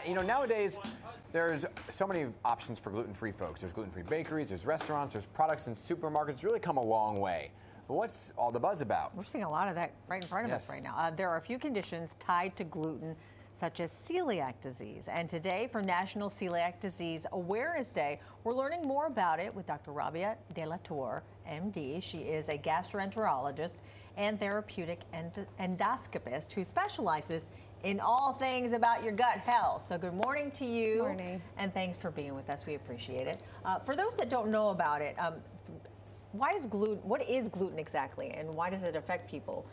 You know, nowadays, there's so many options for gluten-free folks. There's gluten-free bakeries, there's restaurants, there's products in supermarkets. It's really come a long way. But what's all the buzz about? We're seeing a lot of that right in front of us right now. There are a few conditions tied to gluten, such as celiac disease. And today, for National Celiac Disease Awareness Day, we're learning more about it with Dr. Rabia de Latour, MD. She is a gastroenterologist and therapeutic endoscopist who specializes in all things about your gut health. So good morning to you. Morning. And thanks for being with us. We appreciate it. For those that don't know about it, what is gluten exactly, and why does it affect people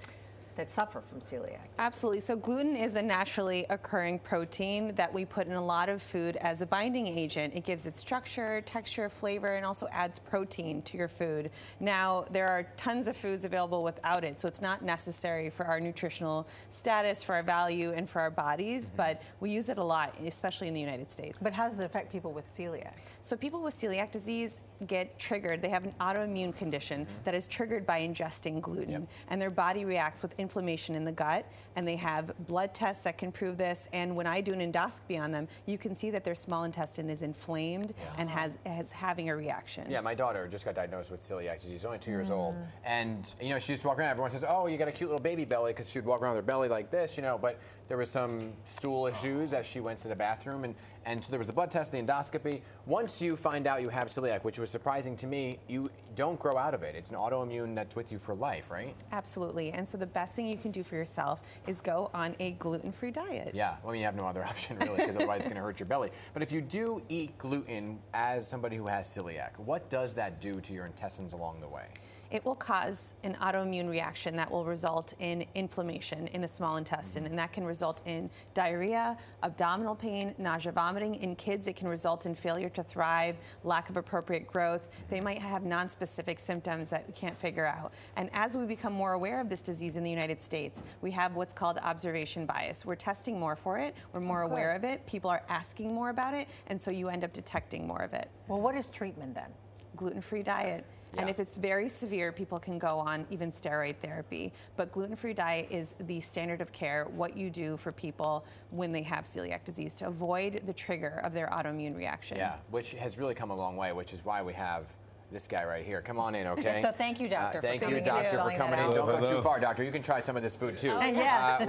that suffer from celiac? Absolutely. So gluten is a naturally occurring protein that we put in a lot of food as a binding agent. It gives it structure, texture, flavor, and also adds protein to your food. Now, there are tons of foods available without it, so it's not necessary for our nutritional status, for our value, and for our bodies, but we use it a lot, especially in the United States. But how does it affect people with celiac? So people with celiac disease get triggered. They have an autoimmune condition that is triggered by ingesting gluten, and their body reacts with inflammation in the gut, and they have blood tests that can prove this. And when I do an endoscopy on them, you can see that their small intestine is inflamed and has having a reaction. Yeah, my daughter just got diagnosed with celiac disease. She's only 2 years old, and you know, she used to walk around. Everyone says, "Oh, you got a cute little baby belly," because she'd walk around with her belly like this, you know. But there was some stool issues as she went to the bathroom, and so there was the blood test, the endoscopy. Once you find out you have celiac, which was surprising to me, you don't grow out of it. It's an autoimmune that's with you for life, right? Absolutely. And so the best thing you can do for yourself is go on a gluten-free diet. Yeah, well, you have no other option really, because otherwise it's going to hurt your belly. But if you do eat gluten as somebody who has celiac, what does that do to your intestines along the way? It will cause an autoimmune reaction that will result in inflammation in the small intestine, and that can result in diarrhea, abdominal pain, nausea, vomiting. In kids, it can result in failure to thrive, lack of appropriate growth. They might have nonspecific symptoms that we can't figure out. And as we become more aware of this disease in the United States, we have what's called observation bias. We're testing more for it, we're more aware of it, people are asking more about it, and so you end up detecting more of it. Well, what is treatment then? Gluten-free diet. And if it's very severe, people can go on even steroid therapy. But gluten-free diet is the standard of care, what you do for people when they have celiac disease to avoid the trigger of their autoimmune reaction. Yeah, which has really come a long way, which is why we have this guy right here. Come on in, okay? So thank you, doctor. Thank you, doctor, for coming in. Don't go too far, doctor. You can try some of this food too.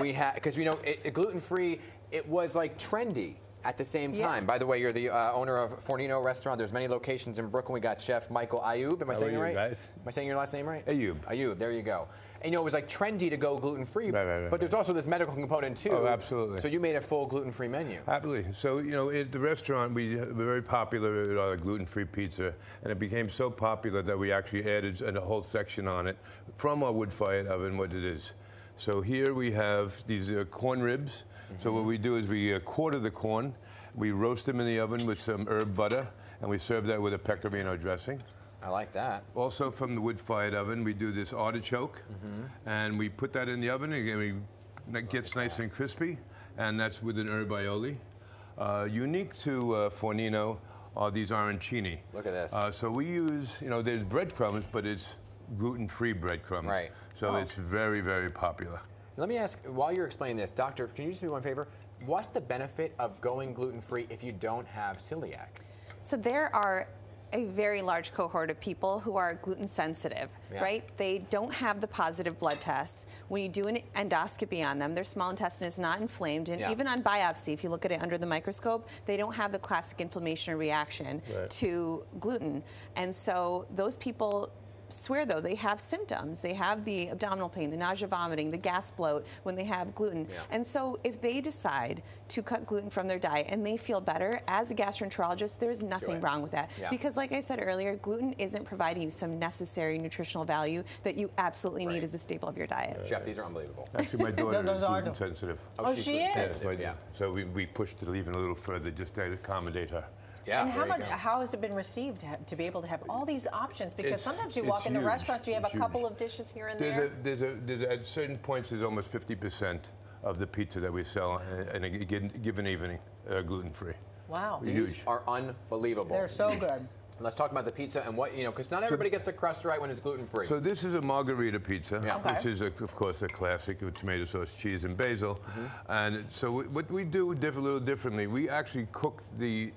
We have, because you know, gluten-free, it was like trendy at the same time. By the way, you're the owner of Fornino Restaurant. There's many locations in Brooklyn. We got Chef Michael Ayub. Am I saying it right? Guys? Am I saying your last name right? Ayub. Ayub, there you go. And you know, it was like trendy to go gluten-free, right, but there's also this medical component too. Oh, absolutely. So you made a full gluten-free menu. Absolutely. So, you know, at the restaurant, we were very popular with our gluten-free pizza, and it became so popular that we actually added a whole section on it from our wood-fired oven, what it is. So here we have these corn ribs. So what we do is we quarter the corn, we roast them in the oven with some herb butter, and we serve that with a pecorino dressing. I like that. Also from the wood-fired oven, we do this artichoke, and we put that in the oven, and it gets nice and crispy, and that's with an herb aioli. Unique to Fornino are these arancini. Look at this. So we use, you know, there's breadcrumbs, but it's gluten-free breadcrumbs. Right. So it's very, very popular. Let me ask, while you're explaining this, doctor, can you just do me one favor? What's the benefit of going gluten-free if you don't have celiac? So there are a very large cohort of people who are gluten sensitive, right? They don't have the positive blood tests. When you do an endoscopy on them, their small intestine is not inflamed. And even on biopsy, if you look at it under the microscope, they don't have the classic inflammation or reaction to gluten. And so those people swear, though, they have symptoms. They have the abdominal pain, the nausea, vomiting, the gas bloat when they have gluten. And so if they decide to cut gluten from their diet and they feel better, as a gastroenterologist, there's nothing wrong with that. Because like I said earlier, gluten isn't providing you some necessary nutritional value that you absolutely need as a staple of your diet. Chef, these are unbelievable. Actually, my daughter is gluten sensitive. Oh, she is? So we pushed it even a little further just to accommodate her. Yeah, and how has it been received to be able to have all these options? Because sometimes you walk into restaurants, you have a couple of dishes here and there. At certain points, there's almost 50% of the pizza that we sell in a given evening gluten-free. Wow. These are unbelievable. They're so good. Let's talk about the pizza and what, because not everybody gets the crust right when it's gluten-free. So this is a margarita pizza, Okay. which is, of course, a classic with tomato sauce, cheese, and basil. And so what we do a little differently, we actually cook the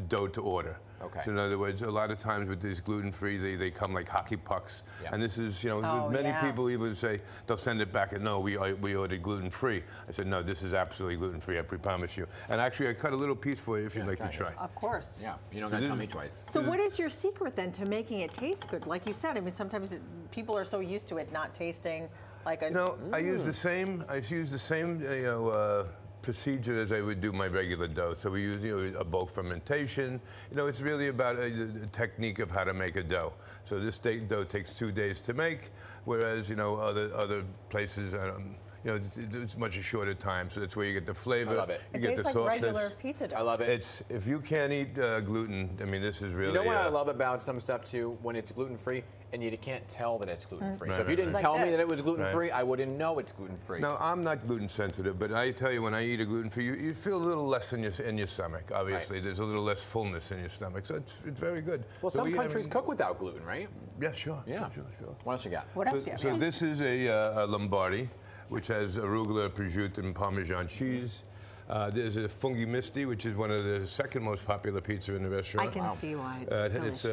dough to order. Okay. So in other words, a lot of times with these gluten-free, they come like hockey pucks. Yeah. And this is, Oh, many yeah. people even say, they'll send it back and no, we ordered gluten-free. I said, no, this is absolutely gluten-free, I promise you. And actually, I cut a little piece for you if you'd like to try. Of course. Yeah, you don't got to tell me twice. So what is your secret then to making it taste good? Like you said, I mean, sometimes people are so used to it not tasting like a... I use the same, procedure as I would do my regular dough. So we use a bulk fermentation. It's really about the technique of how to make a dough. So this dough takes 2 days to make, whereas other places it's much a shorter time. So that's where you get the flavor. I love it. You It get tastes the like softness. regular pizza dough. I love it. If you can't eat gluten, I mean, this is really. You know what I love about some stuff too, when it's gluten-free and you can't tell that it's gluten-free. So if you didn't Like tell me this. that it was gluten-free, I wouldn't know it's gluten-free. No, I'm not gluten sensitive, but I tell you, when I eat a gluten-free, you feel a little less in your stomach. Obviously, Right. there's a little less fullness in your stomach, so it's very good. Well, So some countries cook without gluten, right? Yeah, sure. Yeah. Sure. What else you got? What else do you have? So this is a Lombardi, which has arugula, prosciutto, and Parmesan cheese. There's a fungi misti, which is one of the second most popular pizza in the restaurant. I can see why It's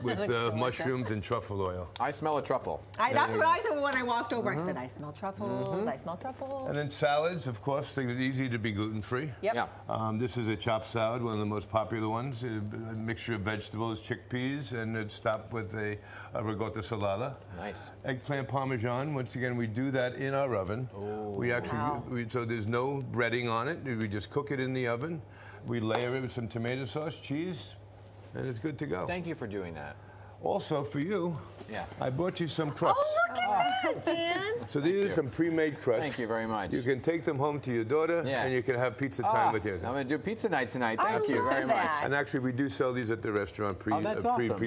with delicious. mushrooms and truffle oil. I smell a truffle. That's what I said when I walked over. I said, I smell truffles, I smell truffles. And then salads, of course, they're easy to be gluten-free. Yep. Yeah. This is a chopped salad, one of the most popular ones. A mixture of vegetables, chickpeas, and it's topped with a ricotta salata. Nice. Eggplant parmesan. Once again, we do that in our oven. We actually, Wow. so there's no breading on it. We just cook it in the oven. We layer it with some tomato sauce, cheese, and it's good to go. Thank you for doing that. Also, for you, Yeah. I brought you some crusts. Oh, look at that, Dan. So these are some pre-made crusts. Thank you very much. You can take them home to your daughter, Yeah. and you can have pizza time with you. I'm going to do pizza night tonight. I Thank you love very that. much. And actually, we do sell these at the restaurant that's awesome.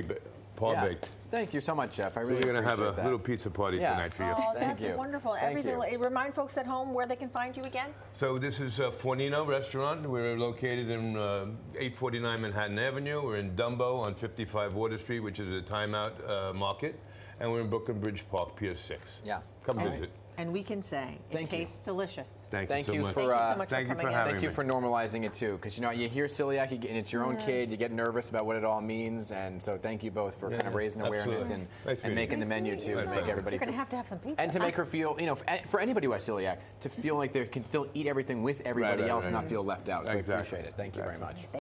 Yeah. baked. Thank you so much, Jeff. I So really we're going to have a appreciate that. little pizza party Yeah. tonight for you. Oh, Thank that's you. wonderful. Thank you. Remind folks at home where they can find you again. So this is Fornino Restaurant. We're located in 849 Manhattan Avenue. We're in Dumbo on 55 Water Street, which is a timeout market. And we're in Brooklyn Bridge Park, Pier 6. Yeah. Come All visit. And we can say Thank it you. tastes delicious. Thank Thank you so you much. for, Thank you so much thank for you for coming having Thank me. you for normalizing it too, because you hear celiac and it's your own kid, you get nervous about what it all means, and so thank you both for kind of raising awareness absolutely. Nice and meeting making you. the menu Nice too, meeting to you. make everybody You're going feel, to have some pizza. and to make her feel, for anybody who has celiac, to feel like they can still eat everything with everybody Right, else and right. not feel left out. So Exactly. I appreciate it. Thank you very much.